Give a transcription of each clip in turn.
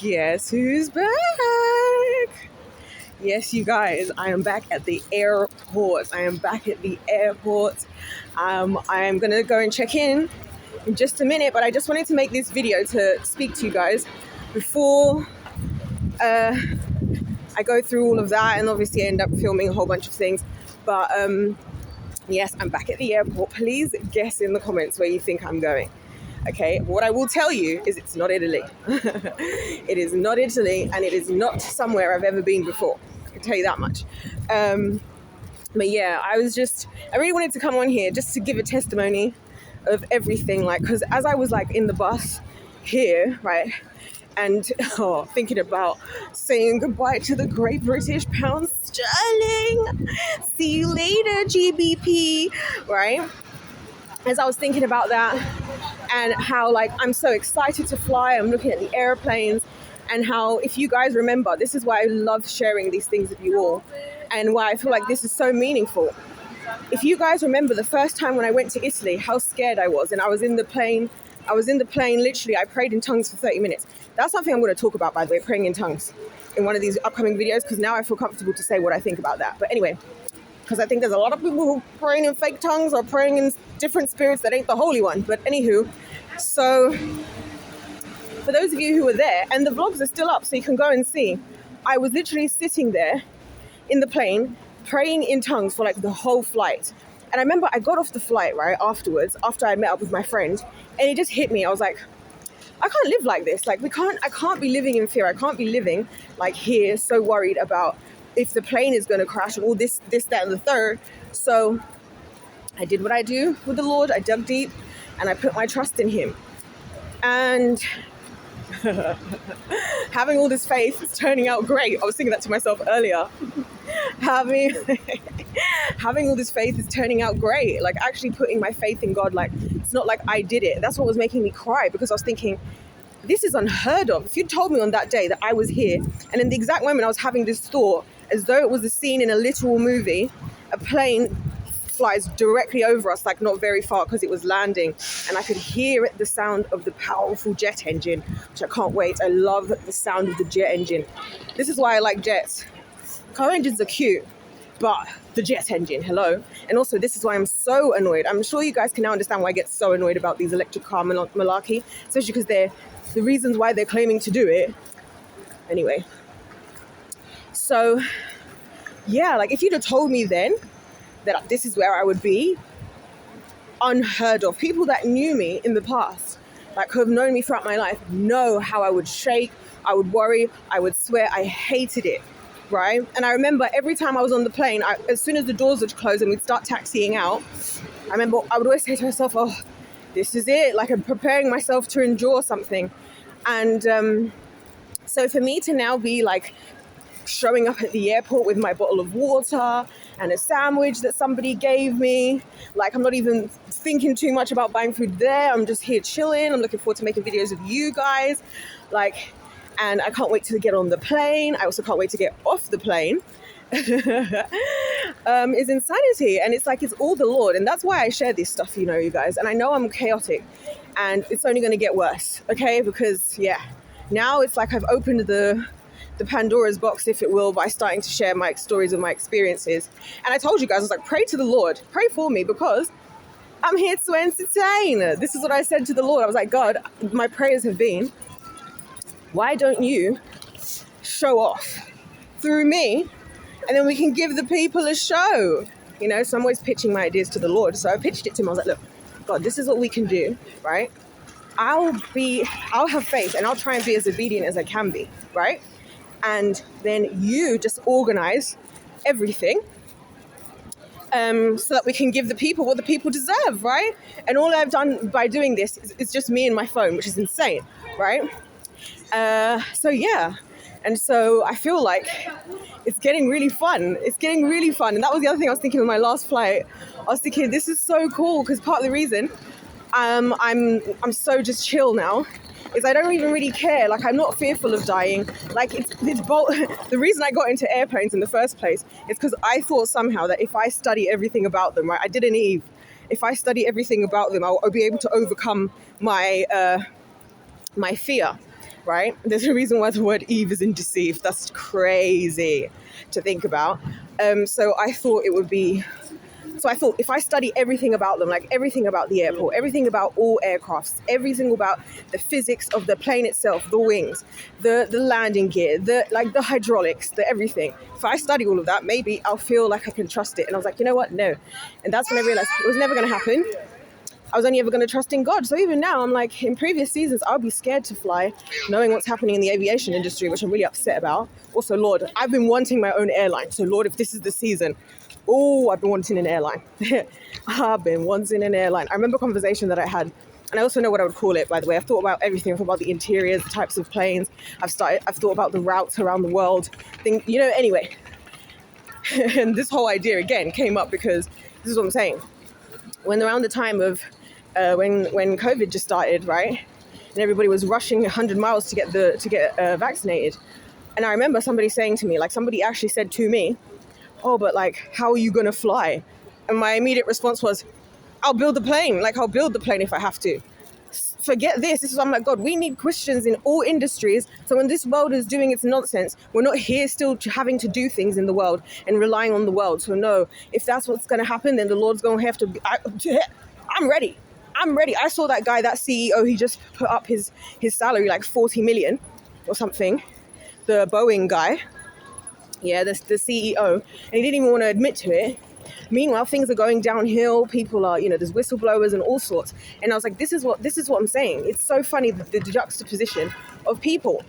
Guess who's back? Yes, you guys, I am back at the airport. I am going to go and check in just a minute, but I just wanted to make this video to speak to you guys before I go through all of that, and obviously end up filming a whole bunch of things. But yes, I'm back at the airport. Please guess in the comments where you think I'm going. Okay, what I will tell you is it's not Italy. It is not Italy, and it is not somewhere I've ever been before. I can tell you that much. But yeah, I really wanted to come on here just to give a testimony of everything, like, because as I was like in the bus here, right, and thinking about saying goodbye to the great British pound sterling, see you later, GBP, right? As I was thinking about that and how like I'm so excited to fly, I'm looking at the airplanes, and how, if you guys remember, this is why I love sharing these things with you all and why I feel like this is so meaningful. If you guys remember the first time when I went to Italy, how scared I was, and I was in the plane, literally, I prayed in tongues for 30 minutes. That's something I'm going to talk about, by the way, praying in tongues in one of these upcoming videos, because now I feel comfortable to say what I think about that. But anyway, because I think there's a lot of people who are praying in fake tongues or praying in different spirits that ain't the holy one. But anywho, so for those of you who were there, and the vlogs are still up so you can go and see, I was literally sitting there in the plane praying in tongues for like the whole flight. And I remember I got off the flight right afterwards, after I met up with my friend, and it just hit me. I was like, I can't live like this. Like, I can't be living in fear. I can't be living like here, so worried about if the plane is going to crash and all this, that, and the third. So I did what I do with the Lord. I dug deep and I put my trust in him. And having all this faith is turning out great. I was thinking that to myself earlier. Having all this faith is turning out great. Like, actually putting my faith in God. Like, it's not like I did it. That's what was making me cry, because I was thinking, this is unheard of. If you told me on that day that I was here, and in the exact moment I was having this thought, as though it was a scene in a literal movie, a plane flies directly over us, like not very far, because it was landing, and I could hear the sound of the powerful jet engine, which I can't wait. I love the sound of the jet engine. This is why I like jets. Car engines are cute, but the jet engine, hello. And also, this is why I'm so annoyed. I'm sure you guys can now understand why I get so annoyed about these electric car malarkey, especially because the reasons why they're claiming to do it. Anyway, so yeah, like, if you'd have told me then that this is where I would be, unheard of. People that knew me in the past, like who have known me throughout my life, know how I would shake, I would worry, I would swear. I hated it, right? And I remember every time I was on the plane, as soon as the doors would close and we'd start taxiing out, I remember I would always say to myself, oh, this is it. Like, I'm preparing myself to endure something. And so for me to now be like showing up at the airport with my bottle of water and a sandwich that somebody gave me, like, I'm not even thinking too much about buying food there. I'm just here chilling. I'm looking forward to making videos with you guys, like, and I can't wait to get on the plane. I also can't wait to get off the plane. Is insanity. And it's like, it's all the Lord, and that's why I share this stuff, you know, you guys. And I know I'm chaotic, and it's only going to get worse, okay? Because yeah, now it's like I've opened the Pandora's box, if it will, by starting to share my stories of my experiences. And I told you guys, I was like, pray to the Lord, pray for me, because I'm here to entertain. This is what I said to the Lord. I was like, God, my prayers have been, why don't you show off through me, and then we can give the people a show, you know? So I'm always pitching my ideas to the Lord. So I pitched it to him. I was like, look, God, this is what we can do, right? I'll have faith, and I'll try and be as obedient as I can be, right? And then you just organize everything so that we can give the people what the people deserve, right? And all I've done by doing this is just me and my phone, which is insane, right? So yeah, and so I feel like it's getting really fun. It's getting really fun. And that was the other thing I was thinking on my last flight. I was thinking, this is so cool, because part of the reason I'm so just chill now is I don't even really care. Like, I'm not fearful of dying. Like, it's the reason I got into airplanes in the first place is because I thought somehow that if I study everything about them, right, I did an Eve. If I study everything about them, I'll be able to overcome my fear. right? There's a reason why the word Eve is in deceive. That's crazy to think about. So I thought it would be So I thought if I study everything about them, like everything about the airport, everything about all aircrafts, everything about the physics of the plane itself, the wings, the landing gear, the hydraulics, the everything. If I study all of that, maybe I'll feel like I can trust it. And I was like, you know what? No. And that's when I realized it was never going to happen. I was only ever going to trust in God. So even now, I'm like, in previous seasons, I'll be scared to fly, knowing what's happening in the aviation industry, which I'm really upset about. Also, Lord, I've been wanting my own airline. So Lord, if this is the season, I've been wanting an airline. I've been wanting an airline. I remember a conversation that I had, and I also know what I would call it, by the way. I've thought about everything. I've thought about the interiors, the types of planes. I've thought about the routes around the world. Anyway. And this whole idea, again, came up because this is what I'm saying. When around the time of when COVID just started, right, and everybody was rushing 100 miles to get vaccinated, and I remember somebody saying to me, like somebody actually said to me, "Oh, but like, how are you gonna fly?" And my immediate response was, "I'll build the plane. Like, I'll build the plane if I have to." Forget this. This is I'm like, God, we need Christians in all industries. So when this world is doing its nonsense, we're not here still having to do things in the world and relying on the world. So no, if that's what's going to happen, then the Lord's going to have to. I'm ready. I saw that guy, that CEO, he just put up his salary like 40 million or something. The Boeing guy. Yeah, the CEO. And he didn't even want to admit to it. Meanwhile, things are going downhill. People are, there's whistleblowers and all sorts. And I was like, this is what I'm saying. It's so funny, the juxtaposition of people.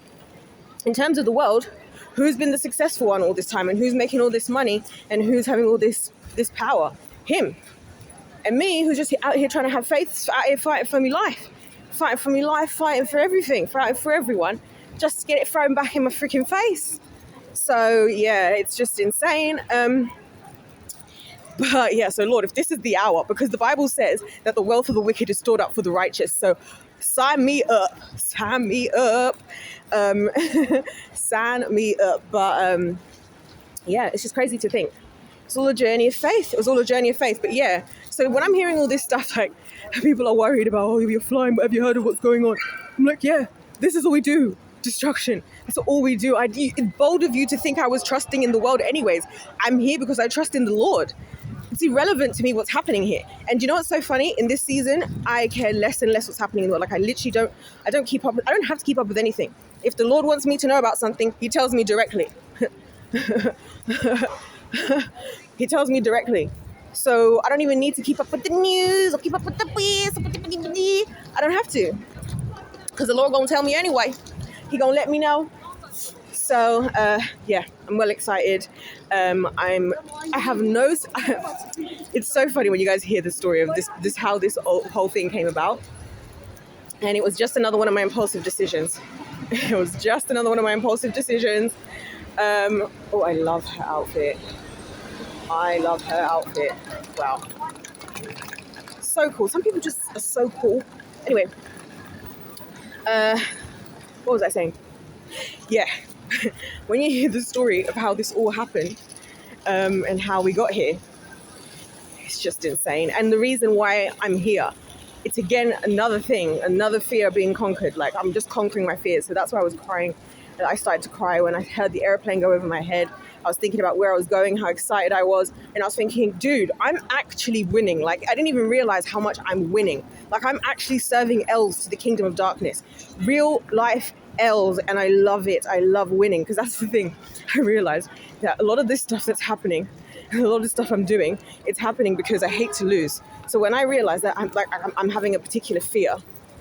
In terms of the world, who's been the successful one all this time and who's making all this money and who's having all this power? Him. And me, who's just out here trying to have faith, out here fighting for my life, fighting for everything, fighting for everyone, just to get it thrown back in my freaking face. So, yeah, it's just insane. But yeah, so Lord, if this is the hour, because the Bible says that the wealth of the wicked is stored up for the righteous. So sign me up. Sign me up. But yeah, it's just crazy to think. It's all a journey of faith. It was all a journey of faith. But yeah, so when I'm hearing all this stuff, like people are worried about, oh, you're flying, but have you heard of what's going on? I'm like, yeah, this is all we do. Destruction. That's all we do. It's bold of you to think I was trusting in the world anyways. I'm here because I trust in the Lord. It's irrelevant to me what's happening here. And you know what's so funny? In this season, I care less and less what's happening in the world. Like I literally don't keep up. I don't have to keep up with anything. If the Lord wants me to know about something, he tells me directly. He tells me directly. So I don't even need to keep up with the news or keep up with the biz. I don't have to. Because the Lord gonna tell me anyway. He gonna let me know. So yeah, I'm well excited. It's so funny when you guys hear the story of this how this whole thing came about. And it was just another one of my impulsive decisions. Oh, I love her outfit. Wow. So cool. Some people just are so cool. Anyway, what was I saying? Yeah. When you hear the story of how this all happened and how we got here, it's just insane. And the reason why I'm here, it's again another fear being conquered. Like I'm just conquering my fears. So that's why I was crying. I started to cry when I heard the airplane go over my head. I was thinking about where I was going, how excited I was. And I was thinking, dude, I'm actually winning. Like, I didn't even realize how much I'm winning. Like, I'm actually serving elves to the kingdom of darkness. Real life elves. And I love it. I love winning. Because that's the thing. I realized that a lot of this stuff that's happening, a lot of the stuff I'm doing, it's happening because I hate to lose. So when I realized that I'm having a particular fear,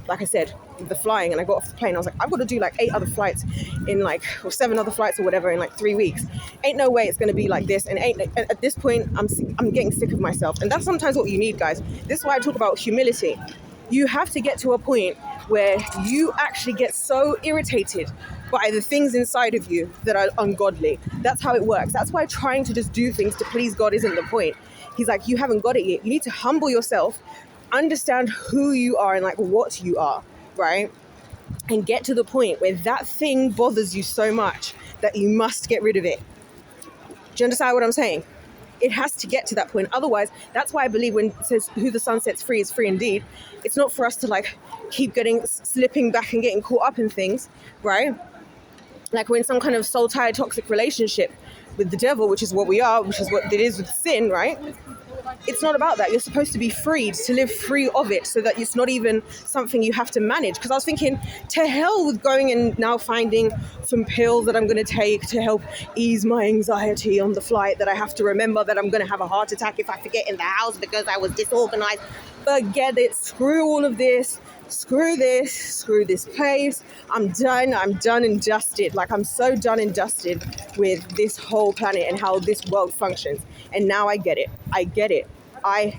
like I said, the flying, and I got off the plane, I was like, I've got to do like 8 other flights or 7 other flights or whatever in like 3 weeks. Ain't no way it's going to be like this. And at this point, I'm getting sick of myself. And that's sometimes what you need, guys. This is why I talk about humility. You have to get to a point where you actually get so irritated by the things inside of you that are ungodly. That's how it works. That's why trying to just do things to please God isn't the point. He's like, you haven't got it yet. You need to humble yourself, understand who you are and like what you are, right? And get to the point where that thing bothers you so much that you must get rid of it. Do you understand what I'm saying? It has to get to that point. Otherwise, that's why I believe when it says who the sun sets free is free indeed. It's not for us to like keep slipping back and getting caught up in things, right? Like we're in some kind of soul-tied toxic relationship with the devil, which is what we are, which is what it is with sin, right? It's not about that. You're supposed to be freed, to live free of it, so that it's not even something you have to manage. Because I was thinking, to hell with going and now finding some pills that I'm going to take to help ease my anxiety on the flight, that I have to remember that I'm going to have a heart attack if I forget in the house because I was disorganized. Forget it. Screw all of this. Screw this place. I'm done and dusted. Like, I'm so done and dusted with this whole planet and how this world functions. And now I get it. I get it. I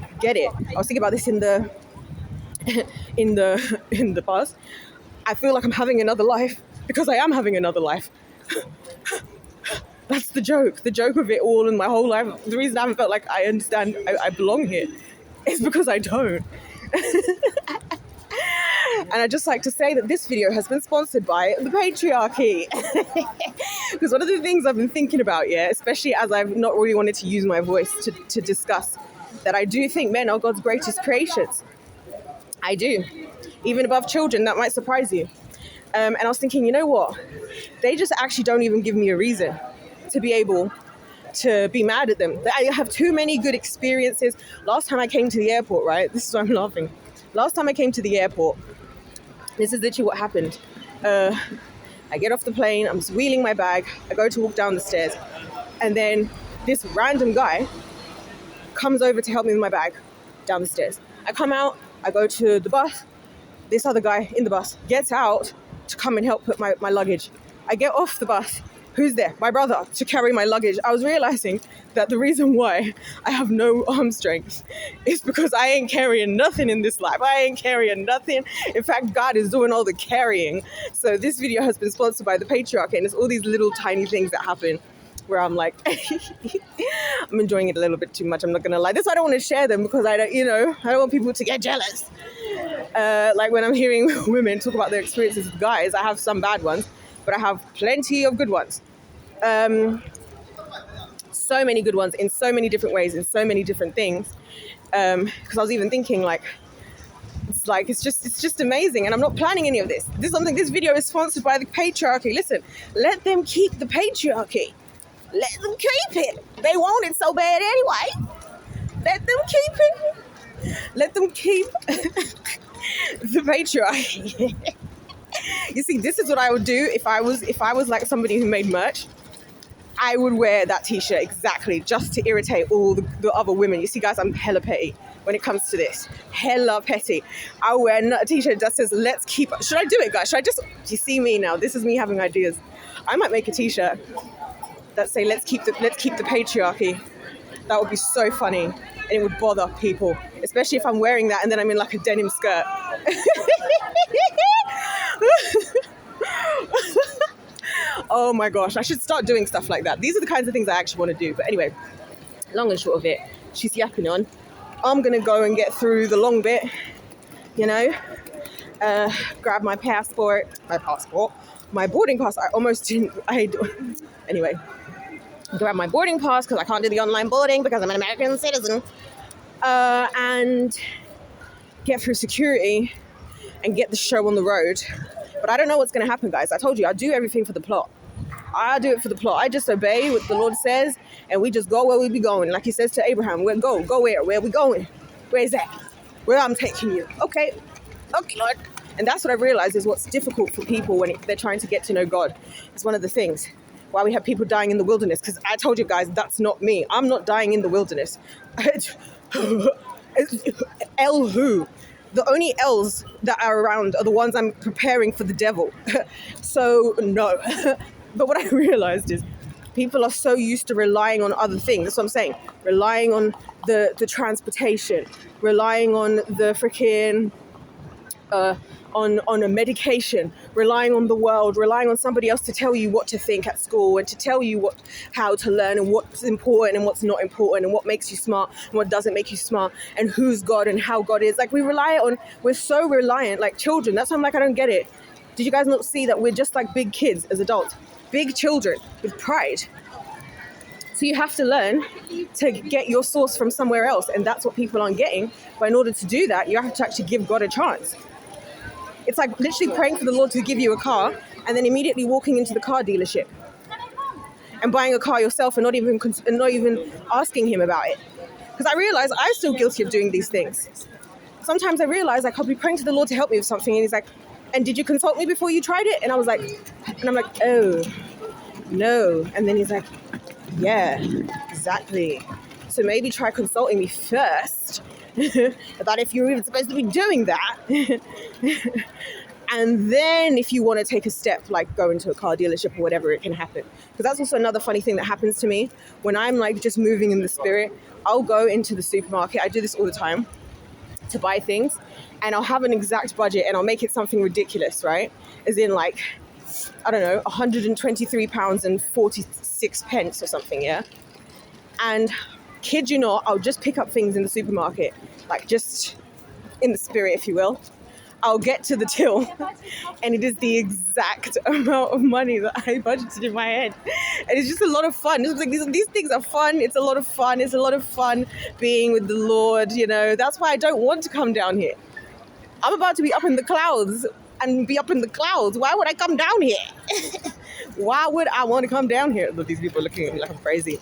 was thinking about this in the in the past. I feel like I'm having another life because I am having another life. That's the joke of it all in my whole life. The reason I haven't felt like I understand I belong here is because I don't. And I'd just like to say that this video has been sponsored by the patriarchy. Because one of the things I've been thinking about, especially as I've not really wanted to use my voice to discuss, that I do think men are God's greatest creations. I do. Even above children, that might surprise you. And I was thinking, you know what? They just actually don't even give me a reason to be able to be mad at them. I have too many good experiences. Last time I came to the airport, right? This is why I'm laughing. Last time I came to the airport, this is literally what happened. I get off the plane, I'm just wheeling my bag, I go to walk down the stairs, and then this random guy comes over to help me with my bag down the stairs. I come out, I go to the bus, this other guy in the bus gets out to come and help put my luggage. I get off the bus. Who's there? My brother, to carry my luggage. I was realizing that the reason why I have no arm strength is because I ain't carrying nothing in this life. I ain't carrying nothing. In fact, God is doing all the carrying. So this video has been sponsored by the patriarchy, and it's all these little tiny things that happen where I'm like, I'm enjoying it a little bit too much. I'm not gonna lie. This I don't want to share them because I don't want people to get jealous. Like when I'm hearing women talk about their experiences with guys, I have some bad ones, but I have plenty of good ones. So many good ones in so many different ways, in so many different things. Because I was even thinking it's just amazing. And I'm not planning any of this. This video is sponsored by the patriarchy. Listen, let them keep the patriarchy. Let them keep it. They want it so bad anyway. Let them keep it. Let them keep the patriarchy. You see, this is what I would do if I was like somebody who made merch. I would wear that t-shirt exactly just to irritate all the other women. You see, guys, I'm hella petty when it comes to this. Hella petty. I wear a t-shirt that says, let's keep... Should I do it, guys? Should I just... You see me now. This is me having ideas. I might make a t-shirt that say, let's keep the patriarchy. That would be so funny. And it would bother people. Especially if I'm wearing that and then I'm in like a denim skirt. Oh my gosh, I should start doing stuff like that. These are the kinds of things I actually want to do. But anyway, long and short of it, she's yapping on. I'm going to go and get through the long bit, grab my boarding pass. I almost didn't. Anyway, grab my boarding pass because I can't do the online boarding because I'm an American citizen. And get through security and get the show on the road. But I don't know what's going to happen, guys. I told you, I do everything for the plot. I do it for the plot. I just obey what the Lord says, and we just go where we be going. Like he says to Abraham, go where? Where are we going? Where is that? Where I'm taking you. Okay, Lord. And that's what I realized is what's difficult for people when they're trying to get to know God. It's one of the things why we have people dying in the wilderness. Because I told you guys, that's not me. I'm not dying in the wilderness. El who? The only L's that are around are the ones I'm preparing for the devil. So, no. But what I realized is people are so used to relying on other things. That's what I'm saying. Relying on the transportation. Relying on the freaking... on a medication, relying on the world, relying on somebody else to tell you what to think at school and to tell you how to learn and what's important and what's not important and what makes you smart and what doesn't make you smart and who's God and how God is. Like we're so reliant like children. That's why I'm like, I don't get it. Did you guys not see that we're just like big kids as adults? Big children with pride. So you have to learn to get your source from somewhere else. And that's what people aren't getting. But in order to do that, you have to actually give God a chance. It's like literally praying for the Lord to give you a car and then immediately walking into the car dealership and buying a car yourself and not even asking him about it. Because I realize I'm still guilty of doing these things. Sometimes I realize like I'll be praying to the Lord to help me with something and he's like, and did you consult me before you tried it? And I was like, and I'm like, oh, no. And then he's like, yeah, exactly. So maybe try consulting me first about if you're even supposed to be doing that. And then if you want to take a step, like go into a car dealership or whatever, it can happen. Because that's also another funny thing that happens to me when I'm like just moving in the spirit. I'll go into the supermarket. I do this all the time to buy things, and I'll have an exact budget and I'll make it something ridiculous, right? As in like, I don't know, £123 and 46 pence or something, yeah? And kid you not, I'll just pick up things in the supermarket, like just in the spirit, if you will. I'll get to the till and it is the exact amount of money that I budgeted in my head. And it's just a lot of fun. It's like these things are fun. It's a lot of fun. It's a lot of fun being with the Lord, you know. That's why I don't want to come down here. I'm about to be up in the clouds and be up in the clouds. Why would I come down here? Why would I want to come down here? Look, these people are looking at me like I'm crazy.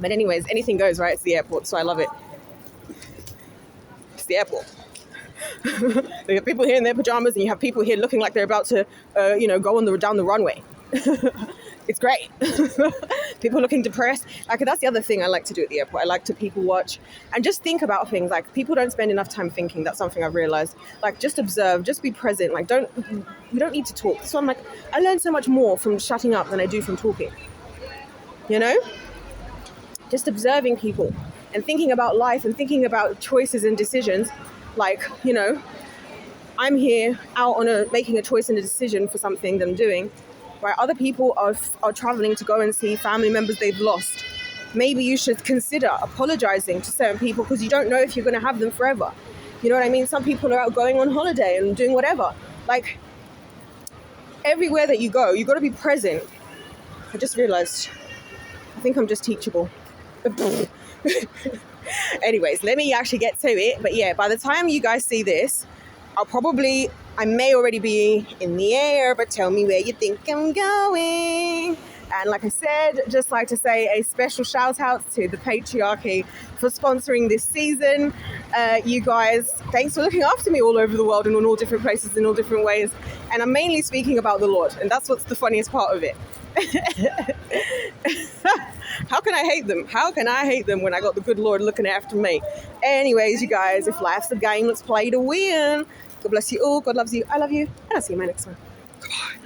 But anyways, anything goes, right? It's the airport, so I love it. It's the airport. You have people here in their pajamas and you have people here looking like they're about to, go down the runway. It's great. People looking depressed. Like, that's the other thing I like to do at the airport. I like to people watch and just think about things. Like, people don't spend enough time thinking. That's something I've realized. Like, just observe, just be present. Like, we don't need to talk. So I'm like, I learn so much more from shutting up than I do from talking. You know? Just observing people and thinking about life and thinking about choices and decisions. Like, you know, I'm here out on making a choice and a decision for something that I'm doing, right? Other people are traveling to go and see family members they've lost. Maybe you should consider apologizing to certain people because you don't know if you're going to have them forever. You know what I mean? Some people are out going on holiday and doing whatever. Like, everywhere that you go, you got to be present. I just realized, I think I'm just teachable. Anyways, let me actually get to it. But yeah, by the time you guys see this, I may already be in the air, but tell me where you think I'm going. And like I said, just like to say a special shout out to the patriarchy for sponsoring this season. You guys, thanks for looking after me all over the world and in all different places in all different ways. And I'm mainly speaking about the Lord, and that's what's the funniest part of it. How can I hate them? How can I hate them when I got the good Lord looking after me? Anyways, you guys, if life's a game, let's play to win. God bless you all. God loves you. I love you. And I'll see you in my next one. Goodbye.